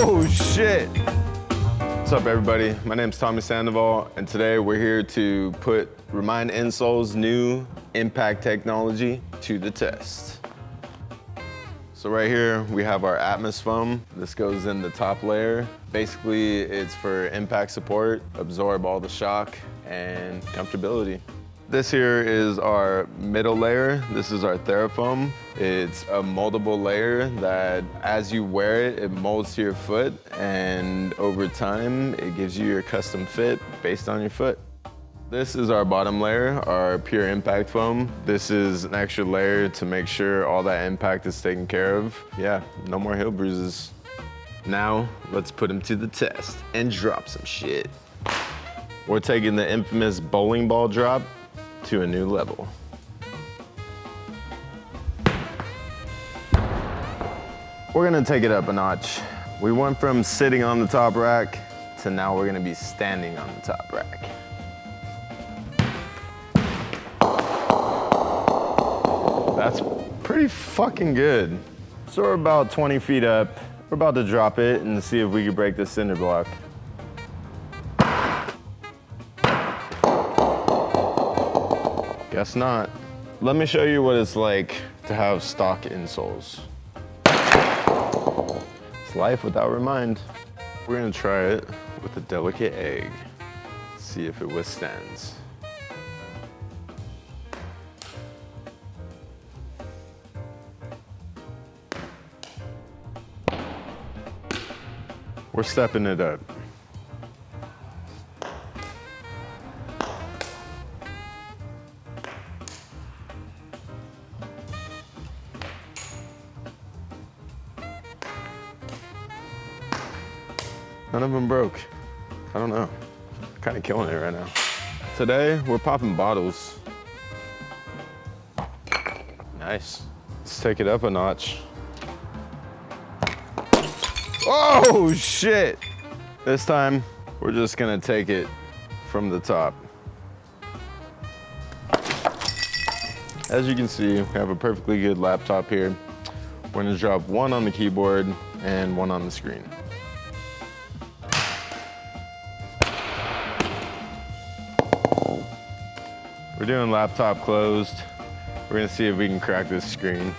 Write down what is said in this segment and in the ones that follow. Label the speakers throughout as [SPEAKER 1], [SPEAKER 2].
[SPEAKER 1] Oh, shit. What's up, everybody? My name's Tommy Sandoval, and today we're here to put Remind Insoles' new impact technology to the test. So right here, we have our Atmos foam. This goes in the top layer. Basically, it's for impact support, absorb all the shock, and comfortability. This here is our middle layer. This is our TheraFoam. It's a moldable layer that as you wear it, it molds to your foot, and over time, it gives you your custom fit based on your foot. This is our bottom layer, our pure impact foam. This is an extra layer to make sure all that impact is taken care of. Yeah, no more heel bruises. Now, let's put them to the test and drop some shit. We're taking the infamous bowling ball drop to a new level. We're gonna take it up a notch. We went from sitting on the top rack to now we're gonna be standing on the top rack. That's pretty fucking good. So we're about 20 feet up. We're about to drop it and see if we can break this cinder block. Guess not. Let me show you what it's like to have stock insoles. It's life without Remind. We're gonna try it with a delicate egg. See if it withstands. We're stepping it up. None of them broke. I don't know. Kind of killing it right now. Today, we're popping bottles. Nice. Let's take it up a notch. Oh, shit! This time, we're just gonna take it from the top. As you can see, we have a perfectly good laptop here. We're gonna drop one on the keyboard and one on the screen. We're doing laptop closed. We're gonna see if we can crack this screen.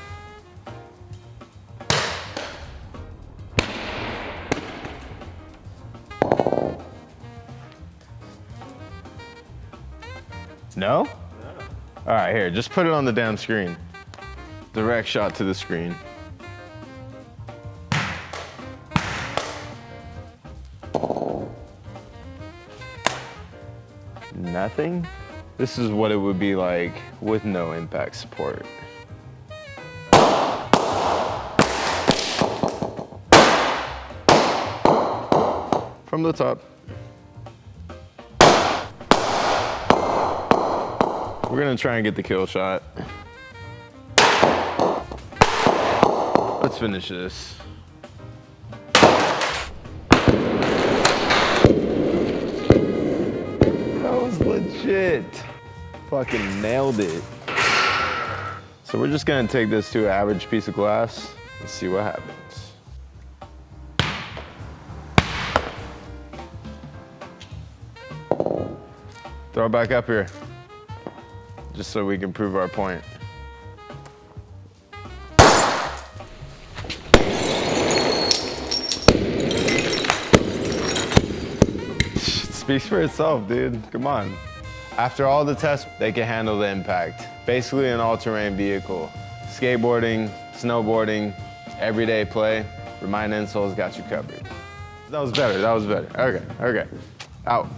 [SPEAKER 1] No? No. All right, here, just put it on the damn screen. Direct shot to the screen. Nothing? This is what it would be like with no impact support. From the top. We're gonna try and get the kill shot. Let's finish this. That was legit. Fucking nailed it. So we're just gonna take this to an average piece of glass and see what happens. Throw it back up here, just so we can prove our point. It speaks for itself, dude. Come on. After all the tests, they can handle the impact. Basically an all-terrain vehicle. Skateboarding, snowboarding, everyday play, Remind Insoles got you covered. That was better, that was better. Okay, out.